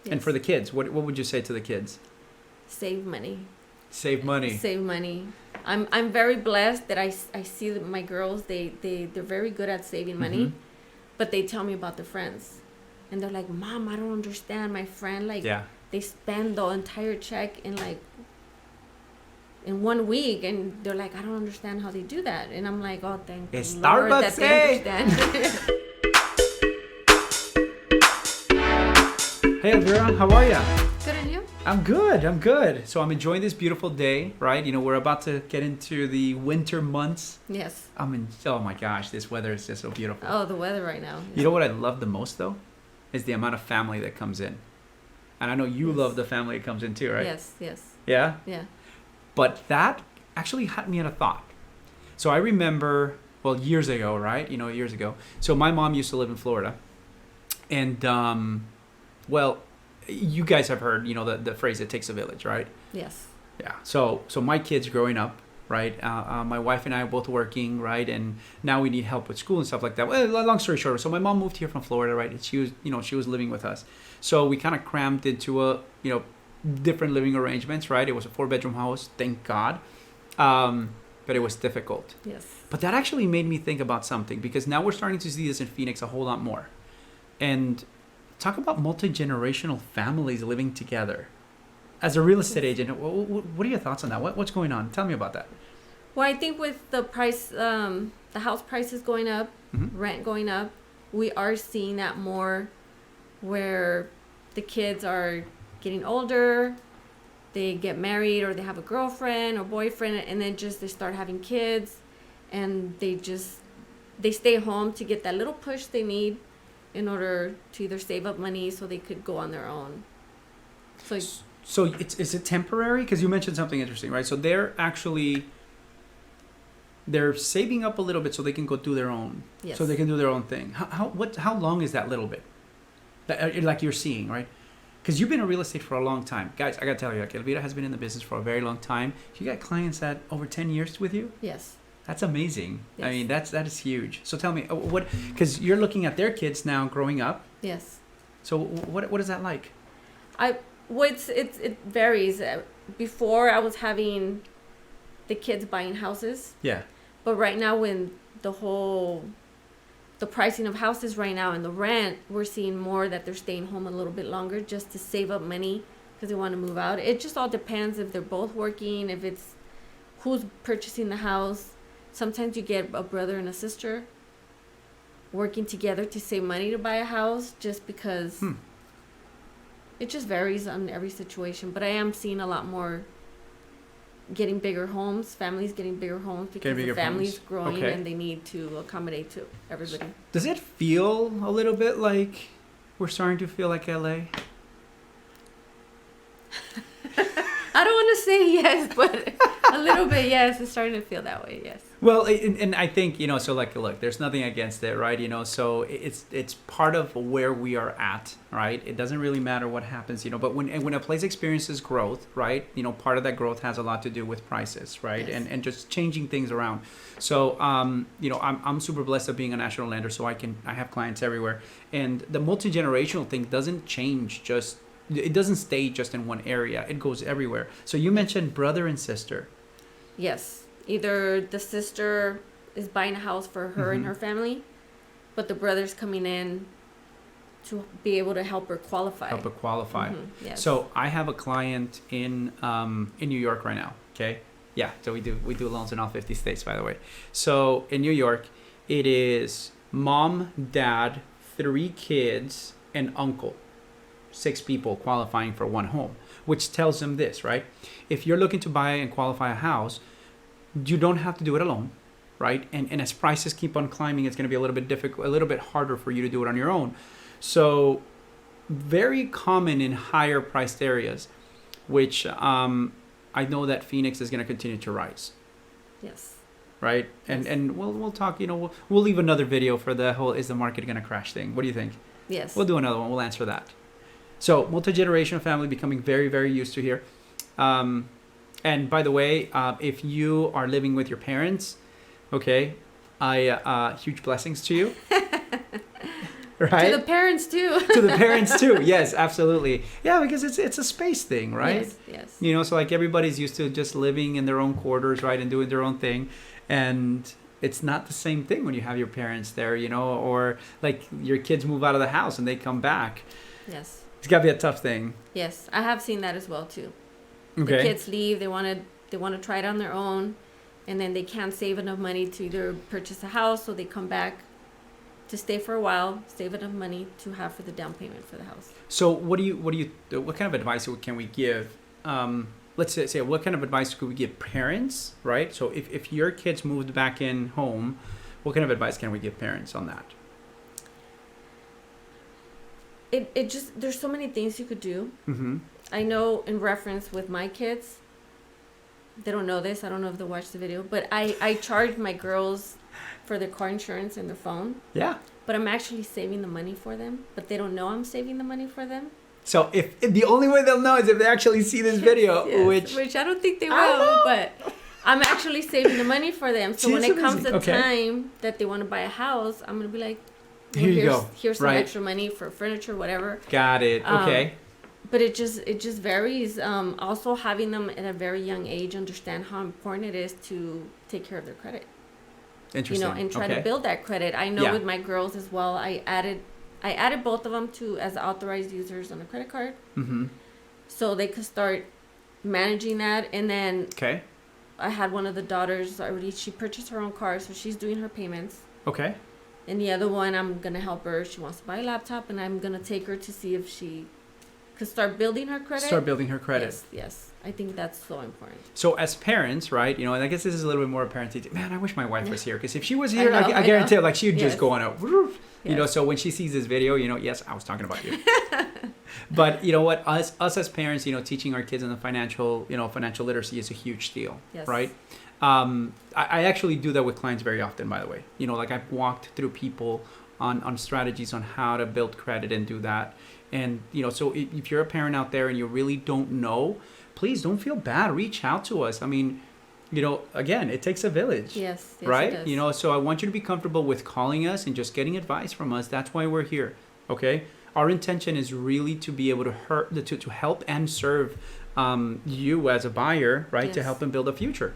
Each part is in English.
Yes. And for the kids, what would you say to the kids? Save money. Save money. Save money. I'm very blessed that I see that my girls, they're very good at saving money, but they tell me about their friends. And they're like, Mom, I don't understand. My friend, like, they spend the entire check in 1 week, and they're like, I don't understand how they do that. And I'm like, oh, thank it's Lord Starbucks, that they understand. Hey, Elvira, how are you? Good, and you? I'm good. So I'm enjoying this beautiful day, right? You know, we're about to get into the winter months. Yes. Oh my gosh, this weather is just so beautiful. Oh, the weather right now. You know what I love the most, though? Is the amount of family that comes in. And I know you love the family that comes in too, right? Yes. Yeah? Yeah. But that actually had me on a thought. So I remember, well, years ago, right? Years ago. So my mom used to live in Florida. And, well, you guys have heard, the phrase, it takes a village, right? Yes. Yeah. So my kids growing up, right? My wife and I are both working, right? And now we need help with school and stuff like that. Well, long story short, so my mom moved here from Florida, right? And she was living with us. So we kind of crammed into different living arrangements, right? It was a 4-bedroom house, thank God. But it was difficult. Yes. But that actually made me think about something, because now we're starting to see this in Phoenix a whole lot more. And talk about multi-generational families living together. As a real estate agent, what are your thoughts on that? What's going on? Tell me about that. Well, I think with the price, the house prices going up, rent going up, we are seeing that more, where the kids are getting older, they get married, or they have a girlfriend or boyfriend, and then they start having kids, and they stay home to get that little push they need in order to either save up money so they could go on their own. So is it temporary? Because you mentioned something interesting, right? So they're saving up a little bit so they can go do their own. Yes. So they can do their own thing. How long is that little bit? Like you're seeing, right? Because you've been in real estate for a long time. Guys, I got to tell you, like, Elvira has been in the business for a very long time. You got clients that over 10 years with you? Yes. That's amazing. Yes. I mean, that is huge. So tell me, because you're looking at their kids now growing up. Yes. So what is that like? It varies. Before, I was having the kids buying houses. Yeah. But right now, when the pricing of houses right now and the rent, we're seeing more that they're staying home a little bit longer just to save up money because they want to move out. It just all depends if they're both working, if it's who's purchasing the house. Sometimes you get a brother and a sister working together to save money to buy a house, just because it just varies on every situation. But I am seeing a lot more getting bigger homes, families getting bigger homes, because the family's growing and they need to accommodate to everybody. Does it feel a little bit like we're starting to feel like LA? I don't want to say yes, but a little bit, yes. It's starting to feel that way, yes. Well, and I think, so like, look, there's nothing against it, right? So it's part of where we are at, right? It doesn't really matter what happens, but when a place experiences growth, right? Part of that growth has a lot to do with prices, right? Yes. And just changing things around. So, I'm super blessed of being a national lender, so I have clients everywhere. And the multi-generational thing doesn't change it doesn't stay just in one area. It goes everywhere. So you mentioned brother and sister. Yes. Either the sister is buying a house for her and her family, but the brother's coming in to be able to help her qualify. Yes. So I have a client in New York right now. Okay. Yeah. So we do loans in all 50 states, by the way. So in New York, it is mom, dad, 3 kids, and uncle. 6 people qualifying for one home, which tells them this, right? If you're looking to buy and qualify a house, you don't have to do it alone, right? And as prices keep on climbing, it's going to be a little bit difficult, a little bit harder for you to do it on your own. So very common in higher priced areas, which I know that Phoenix is going to continue to rise. Yes. Right? And we'll talk, we'll leave another video for the whole is the market going to crash thing. What do you think? Yes. We'll do another one. We'll answer that. So multi-generational family becoming very, very used to here. And by the way, if you are living with your parents, okay, huge blessings to you. right? To the parents too. To the parents too. Yes, absolutely. Yeah, because it's a space thing, right? Yes, yes. You know, so like everybody's used to just living in their own quarters, right, and doing their own thing, and it's not the same thing when you have your parents there, you know, or like your kids move out of the house and they come back. Yes. It's got to be a tough thing. Yes, I have seen that as well too. Okay. The kids leave, they want to try it on their own, and then they can't save enough money to either purchase a house, so they come back to stay for a while, save enough money to have for the down payment for the house. So what kind of advice can we give? Let's say what kind of advice could we give parents, right? So if your kids moved back in home, what kind of advice can we give parents on that? It just, there's so many things you could do. Mm-hmm. I know in reference with my kids, they don't know this, I don't know if they watch the video, but I charge my girls for their car insurance and their phone. Yeah. But I'm actually saving the money for them, but they don't know I'm saving the money for them. So if the only way they'll know is if they actually see this video, yes, which I don't think they will, but I'm actually saving the money for them. So when it comes to time that they want to buy a house, I'm gonna be like, well, here you go. Here's some extra money for furniture, whatever. Got it. Okay. But it just varies. Also, having them at a very young age understand how important it is to take care of their credit. Interesting. You know, and try to build that credit. I know with my girls as well. I added both of them as authorized users on a credit card. Mm-hmm. So they could start managing that. And then I had one of the daughters already. She purchased her own car, so she's doing her payments. Okay. And the other one, I'm gonna help her. She wants to buy a laptop, and I'm gonna take her to see if she could start building her credit. Yes. I think that's so important. So as parents, right, you know, and I guess this is a little bit more a parent teaching. Man, I wish my wife was here, because if she was here, I guarantee it, like she'd just go on a, you know, so when she sees this video, you know, yes, I was talking about you. But you know what, us as parents, you know, teaching our kids in the financial literacy is a huge deal, right? I actually do that with clients very often, by the way. You know, like I've walked through people on strategies on how to build credit and do that. And, you know, so if you're a parent out there and you really don't know, please don't feel bad. Reach out to us. I mean, you know, again, it takes a village. Yes, right? It does. You know, so I want you to be comfortable with calling us and just getting advice from us. That's why we're here. Okay? Our intention is really to be able to help and serve you as a buyer, right? Yes. To help and build a future.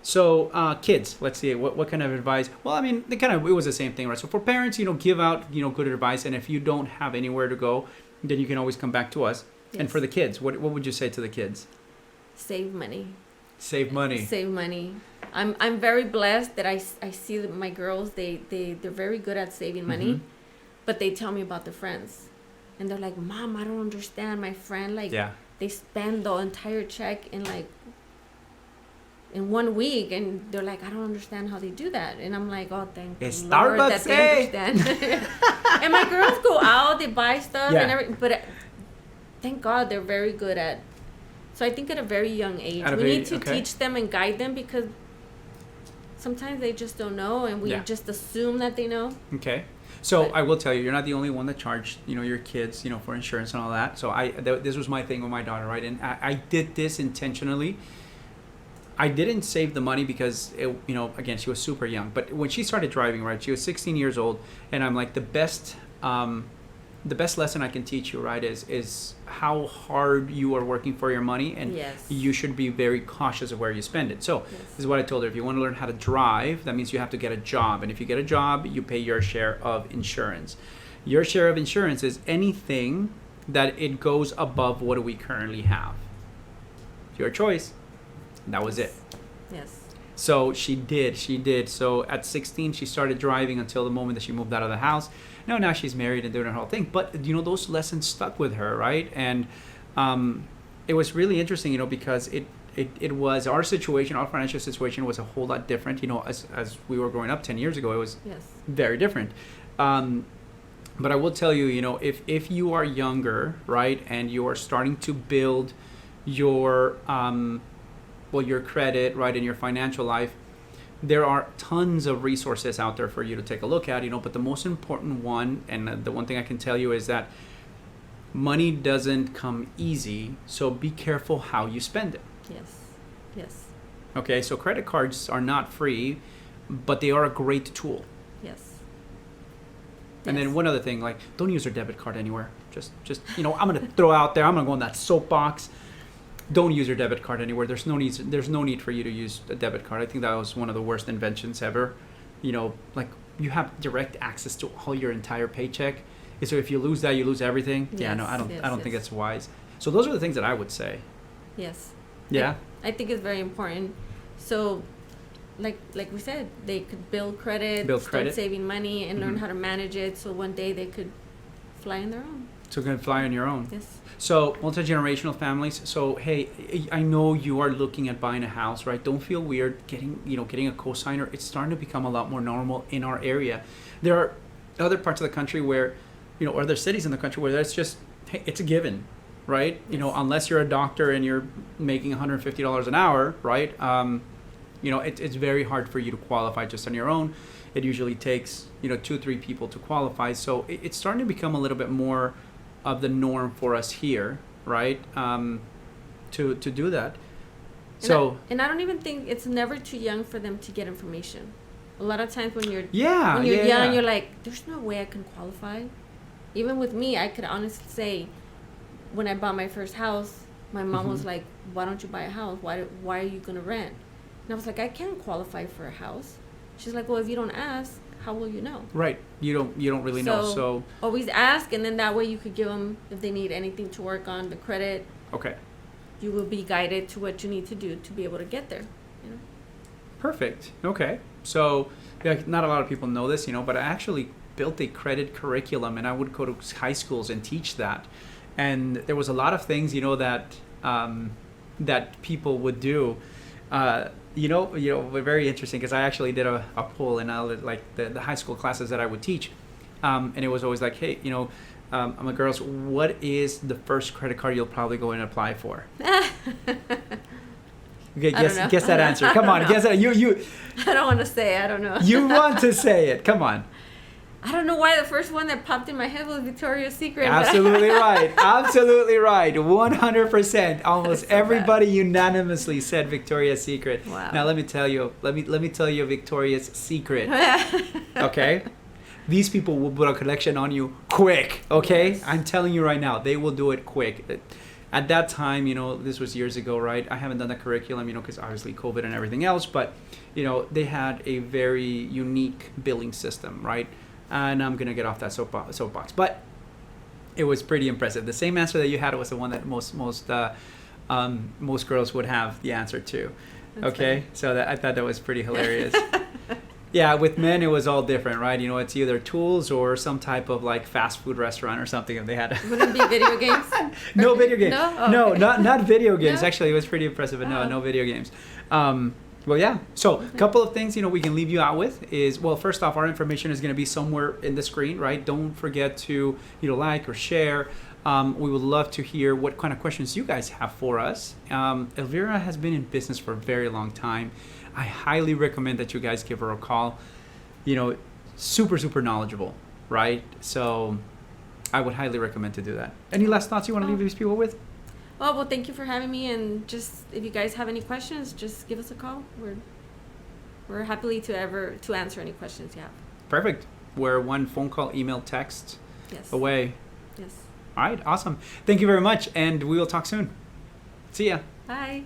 So kids, let's see, what kind of advice? Well, I mean, it was the same thing, right? So for parents, you know, give out, you know, good advice. And if you don't have anywhere to go, then you can always come back to us. Yes. And for the kids, what would you say to the kids? Save money. Save money. Save money. I'm very blessed that I see that my girls, they're very good at saving money, mm-hmm. but they tell me about their friends. And they're like, Mom, I don't understand. My friend, like, they spend the entire check in 1 week, and they're like, I don't understand how they do that. And I'm like, oh, thank Lord that they understand. And my girls go out, they buy stuff and everything, but thank God they're very good at. So I think at a very young age, we need to teach them and guide them, because sometimes they just don't know, and we just assume that they know. Okay. So I will tell you, you're not the only one that charged, you know, your kids, you know, for insurance and all that. So this was my thing with my daughter, right? And I did this intentionally. I didn't save the money because, you know, again, she was super young. But when she started driving, right, she was 16 years old. And I'm like, the best lesson I can teach you, right, is how hard you are working for your money. And you should be very cautious of where you spend it. So this is what I told her. If you want to learn how to drive, that means you have to get a job. And if you get a job, you pay your share of insurance. Your share of insurance is anything that it goes above what we currently have. It's your choice. That was it. Yes. So she did. So at 16, she started driving until the moment that she moved out of the house. Now she's married and doing her whole thing. But, you know, those lessons stuck with her, right? And it was really interesting, you know, because it was our situation, our financial situation was a whole lot different. You know, as we were growing up 10 years ago, it was very different. But I will tell you, you know, if you are younger, right, and you are starting to build your your credit, right, in your financial life, there are tons of resources out there for you to take a look at, you know, but the most important one, and the one thing I can tell you, is that money doesn't come easy, so be careful how you spend it. Yes. Okay, so credit cards are not free, but they are a great tool. Yes. And then one other thing, like, don't use your debit card anywhere. Just I'm gonna throw out there. I'm gonna go on that soapbox. Don't use your debit card anywhere. There's no need for you to use a debit card. I think that was one of the worst inventions ever. Like, you have direct access to all your entire paycheck. So if you lose that, you lose everything. Yes, I don't think that's wise. So those are the things that I would say. Yes. Yeah. I think it's very important. So, like we said, they could build credit, start saving money, and learn how to manage it. So one day they could fly on their own. So you can fly on your own. Yes. So multi-generational families. So hey, I know you are looking at buying a house, right? Don't feel weird getting a cosigner. It's starting to become a lot more normal in our area. There are other parts of the country where, or other cities in the country where that's just, hey, it's a given, right? Yes. Unless you're a doctor and you're making $150 an hour, right? It's very hard for you to qualify just on your own. It usually takes 2-3 people to qualify. So it's starting to become a little bit more of the norm for us here, right? To do that. And I don't even think it's never too young for them to get information. A lot of times when you're young, you're like, there's no way I can qualify. Even with me, I could honestly say, when I bought my first house, my mom was like, why don't you buy a house? Why are you gonna rent? And I was like, I can't qualify for a house. She's like, well, if you don't ask, how will you know? Right. You don't really know. So always ask, and then that way you could give them, if they need anything to work on, the credit. Okay. You will be guided to what you need to do to be able to get there. Perfect. Okay. So not a lot of people know this, but I actually built a credit curriculum, and I would go to high schools and teach that. And there was a lot of things, that that people would do. Very interesting, because I actually did a poll in the high school classes that I would teach, and it was always like, hey, my girls, what is the first credit card you'll probably go and apply for? Okay, guess that answer. Come on, guess that. You. I don't want to say. I don't know. You want to say it? Come on. I don't know why the first one that popped in my head was Victoria's Secret. Absolutely right. Absolutely right. 100%. Almost everybody unanimously said Victoria's Secret. Wow. Now let me tell you Victoria's Secret. Okay? These people will put a collection on you quick. Okay? Yes. I'm telling you right now, they will do it quick. At that time, this was years ago, right? I haven't done the curriculum, because obviously COVID and everything else, but, they had a very unique billing system, right? And I'm going to get off that soapbox. But it was pretty impressive. The same answer that you had was the one that most girls would have the answer to. That's okay? Funny. So I thought that was pretty hilarious. Yeah, with men, it was all different, right? It's either tools or some type of fast food restaurant or something if they had. Wouldn't it be video games? No video games. No? Oh, no, okay. not video games. No? Actually, it was pretty impressive, but no video games. Well, yeah. So a couple of things, we can leave you out with is, well, first off, our information is going to be somewhere in the screen, right? Don't forget to, like or share. We would love to hear what kind of questions you guys have for us. Elvira has been in business for a very long time. I highly recommend that you guys give her a call. Super, super knowledgeable, right? So I would highly recommend to do that. Any last thoughts you want to leave these people with? Well, thank you for having me, and just if you guys have any questions, just give us a call. We're happily to answer any questions you have. Perfect. We're one phone call, email, text away. Yes. All right, awesome. Thank you very much, and we will talk soon. See ya. Bye.